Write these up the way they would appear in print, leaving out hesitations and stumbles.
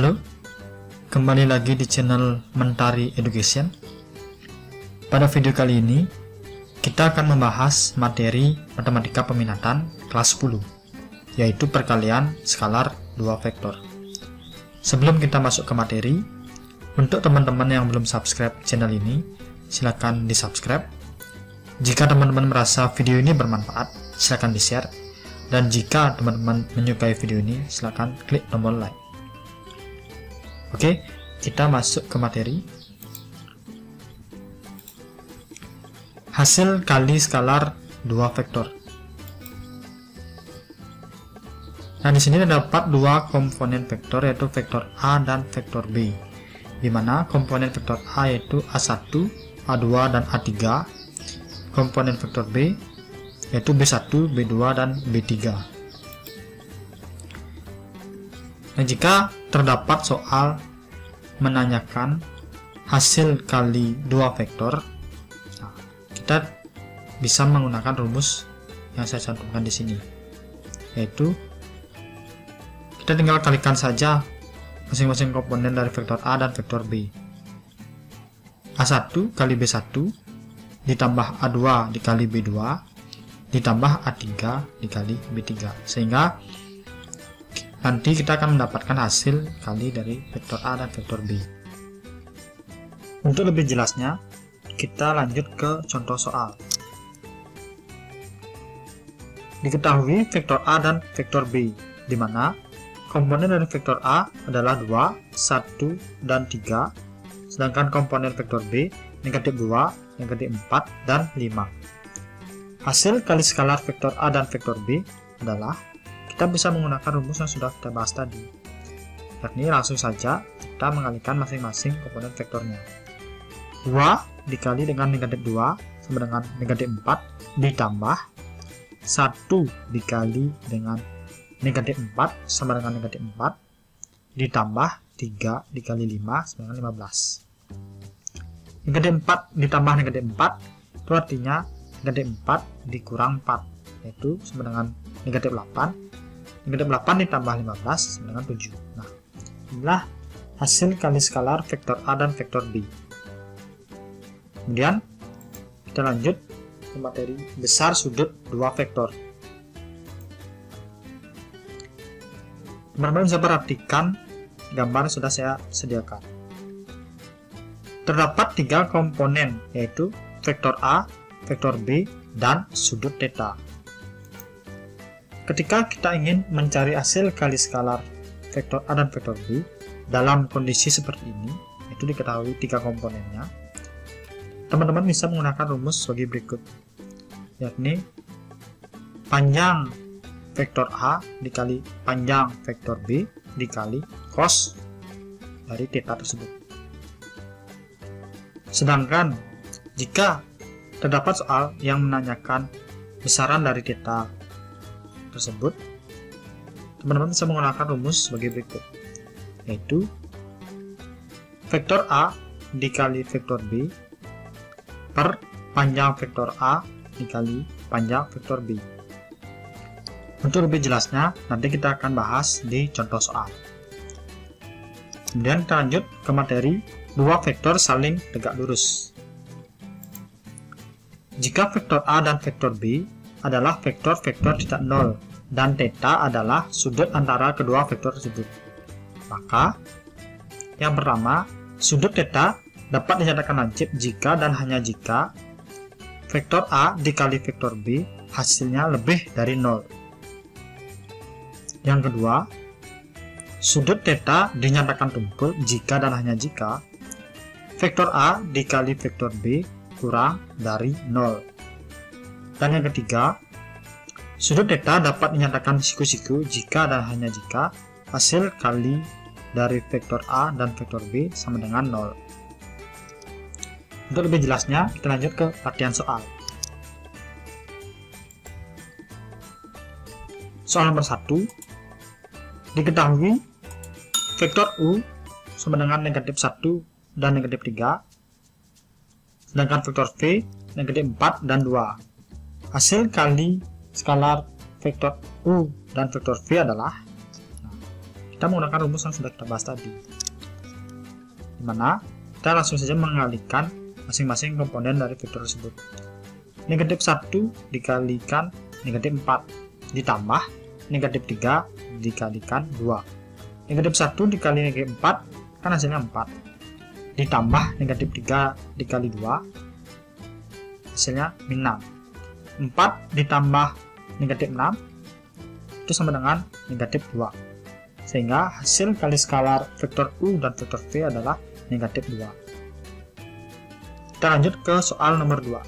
Halo, kembali lagi di channel Mentari Education. Pada video kali ini, kita akan membahas materi matematika peminatan kelas 10, yaitu perkalian skalar 2 vektor. Sebelum kita masuk ke materi, untuk teman-teman yang belum subscribe channel ini, silakan di-subscribe. Jika teman-teman merasa video ini bermanfaat, silakan di-share. Dan jika teman-teman menyukai video ini, silakan klik tombol like. Oke, kita masuk ke materi. Hasil kali skalar 2 vektor. Nah, di sini terdapat dua komponen vektor, yaitu vektor A dan vektor B, di mana komponen vektor A yaitu A1, A2, dan A3. Komponen vektor B yaitu B1, B2, dan B3. Nah, jika terdapat soal menanyakan hasil kali 2 vektor, nah, kita bisa menggunakan rumus yang saya cantumkan di sini, yaitu kita tinggal kalikan saja masing-masing komponen dari vektor A dan vektor B. A1 kali B1 ditambah A2 dikali B2 ditambah A3 dikali B3, sehingga nanti kita akan mendapatkan hasil kali dari vektor A dan vektor B. Untuk lebih jelasnya, kita lanjut ke contoh soal. Diketahui vektor A dan vektor B, di mana komponen dari vektor A adalah 2, 1, dan 3, sedangkan komponen vektor B negatif 2, negatif 4, dan 5. Hasil kali skalar vektor A dan vektor B adalah, kita bisa menggunakan rumus yang sudah kita bahas tadi, yakni langsung saja kita mengalikan masing-masing komponen vektornya. 2 dikali dengan negatif 2 sama dengan negatif 4 ditambah 1 dikali dengan negatif 4 sama dengan negatif 4 ditambah 3 dikali 5 sama dengan 15. Negatif 4 ditambah negatif 4 itu artinya negatif 4 dikurang 4, yaitu sama dengan negatif 8. Negatif 8 ditambah 15 sama dengan 7. Nah, inilah hasil kali skalar vektor A dan vektor B. Kemudian kita lanjut ke materi besar sudut 2 vektor. Teman-teman bisa perhatikan gambar yang sudah saya sediakan. Terdapat 3 komponen, yaitu vektor A, vektor B, dan sudut theta. Ketika kita ingin mencari hasil kali skalar vektor A dan vektor B dalam kondisi seperti ini, itu diketahui 3 komponennya, teman-teman bisa menggunakan rumus sebagai berikut, yakni panjang vektor A dikali panjang vektor B dikali cos dari theta tersebut. Sedangkan jika terdapat soal yang menanyakan besaran dari theta tersebut, teman-teman bisa menggunakan rumus sebagai berikut, yaitu vektor A dikali vektor B per panjang vektor A dikali panjang vektor B. Untuk lebih jelasnya, nanti kita akan bahas di contoh soal. Kemudian kita lanjut ke materi 2 vektor saling tegak lurus. Jika vektor A dan vektor B adalah vektor-vektor tidak 0 dan theta adalah sudut antara kedua vektor tersebut, maka yang pertama, sudut theta dapat dinyatakan lancip jika dan hanya jika vektor A dikali vektor B hasilnya lebih dari 0. Yang kedua, sudut theta dinyatakan tumpul jika dan hanya jika vektor A dikali vektor B kurang dari 0. Dan yang ketiga, sudut theta dapat dinyatakan siku-siku jika dan hanya jika hasil kali dari vektor A dan vektor B sama dengan 0. Untuk lebih jelasnya, kita lanjut ke latihan soal. Soal nomor 1, diketahui vektor U sama dengan negatif 1 dan negatif 3, sedangkan vektor V negatif 4 dan 2. Hasil kali skalar vektor U dan vektor V adalah, kita menggunakan rumus yang sudah kita bahas tadi, dimana kita langsung saja mengalihkan masing-masing komponen dari vektor tersebut. Negatif 1 dikalikan negatif 4 ditambah negatif 3 dikalikan 2. Negatif 1 dikali negatif 4 kan hasilnya 4, ditambah negatif 3 dikali 2 hasilnya min 6. 4 ditambah negatif 6 itu sama dengan negatif 2, sehingga hasil kali skalar vektor U dan vektor V adalah negatif 2. Kita lanjut ke soal nomor 2.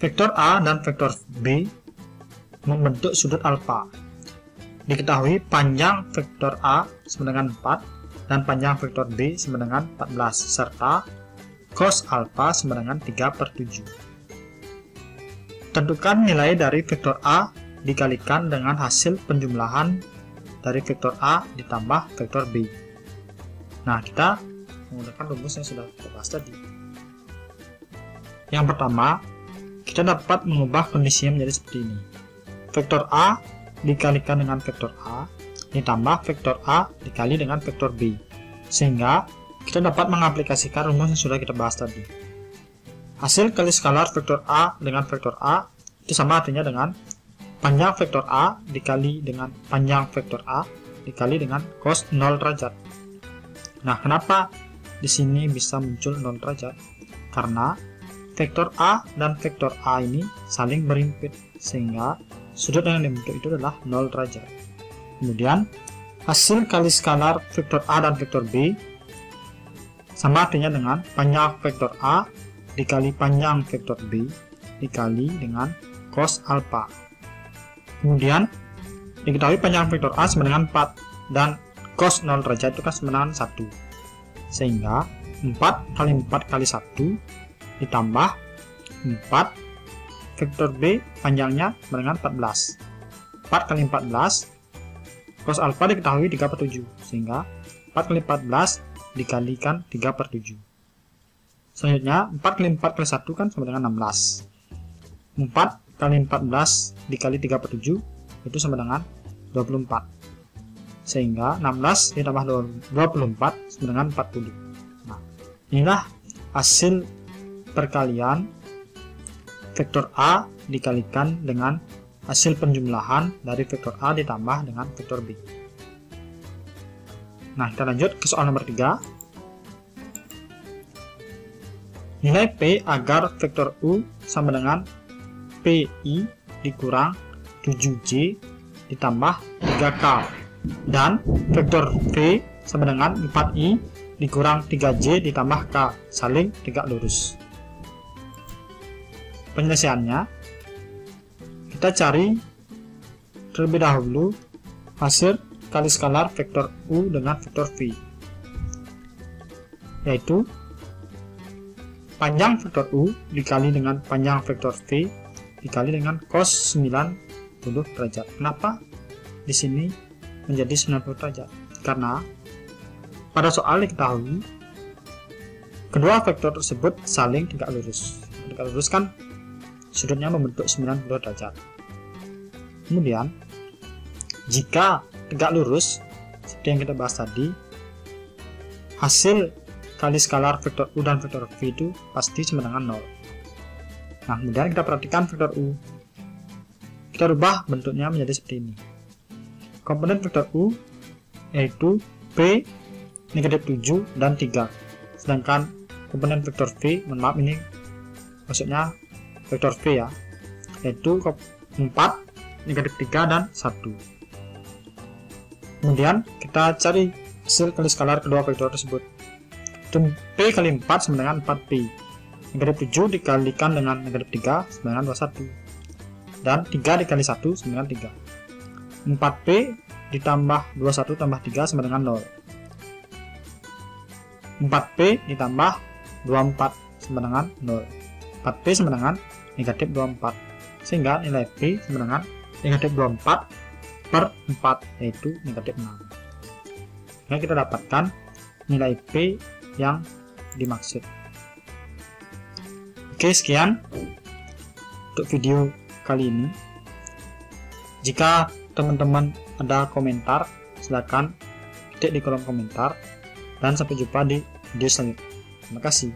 Vektor A dan vektor B membentuk sudut alfa. Diketahui panjang vektor A sama dengan 4 dan panjang vektor B sama dengan 14, serta cos alfa sama dengan 3/7. Tentukan nilai dari vektor A dikalikan dengan hasil penjumlahan dari vektor A ditambah vektor B. Nah, kita menggunakan rumus yang sudah kita bahas tadi. Yang pertama, kita dapat mengubah kondisinya menjadi seperti ini. Vektor A dikalikan dengan vektor A ditambah vektor A dikali dengan vektor B, sehingga kita dapat mengaplikasikan rumus yang sudah kita bahas tadi. Hasil kali skalar vektor A dengan vektor A itu sama artinya dengan panjang vektor A dikali dengan panjang vektor A dikali dengan cos 0 derajat. Nah, kenapa di sini bisa muncul 0 derajat? Karena vektor A dan vektor A ini saling berimpit, sehingga sudut yang dibentuk itu adalah 0 derajat. Kemudian hasil kali skalar vektor A dan vektor B sama artinya dengan panjang vektor A dikali panjang vektor B dikali dengan cos alfa. Kemudian diketahui panjang vektor A sama dengan 4 dan cos 0 derajat itu kan sama dengan 1, sehingga 4 kali 4 kali 1 ditambah 4 vektor B panjangnya sama dengan 14. 4 kali 14 cos alfa diketahui 3/7, sehingga 4 kali 14 dikalikan 3/7. Selanjutnya 4 kali 4 kali 1 kan sama dengan 16. 4 kali 14 dikali 3/7 itu sama dengan 24, sehingga 16 ditambah 24 sama dengan 40. Nah, inilah hasil perkalian vektor A dikalikan dengan hasil penjumlahan dari vektor A ditambah dengan vektor B. Nah, kita lanjut ke soal nomor 3. Nilai P agar vektor U sama dengan PI dikurang 7J ditambah 3K dan vektor V sama dengan 4I dikurang 3J ditambah K saling tegak lurus. Penyelesaiannya, kita cari terlebih dahulu hasil kali skalar vektor U dengan vektor V, yaitu panjang vektor U dikali dengan panjang vektor V dikali dengan cos 90 derajat. Kenapa di sini menjadi 90 derajat? Karena pada soal diketahui kedua vektor tersebut saling tegak lurus. Tegak lurus kan sudutnya membentuk 90 derajat. Kemudian jika tegak lurus seperti yang kita bahas tadi, hasil kali skalar vektor U dan vektor V itu pasti sama dengan 0. Nah, kemudian kita perhatikan vektor U. Kita rubah bentuknya menjadi seperti ini. Komponen vektor U yaitu P negatif 7 dan 3. Sedangkan komponen vektor V, mohon maaf ini maksudnya vektor V ya, yaitu 4, negatif 3 dan 1. Kemudian kita cari hasil kali skalar kedua vektor tersebut. P kali 4 sama dengan 4P. Negatif 7 dikalikan dengan negatif 3 sama dengan 21. Dan 3 dikali 1 sama dengan 3. 4P ditambah 21 tambah 3 sama dengan 0. 4P ditambah 24 sama dengan 0. 4P sama dengan negatif 24. Sehingga nilai P sama dengan negatif 24 per 4, yaitu negatif 6. Nah, kita dapatkan nilai P yang dimaksud. Oke, sekian untuk video kali ini. Jika teman-teman ada komentar, silakan ketik di kolom komentar, dan sampai jumpa di video selanjutnya. Terima kasih.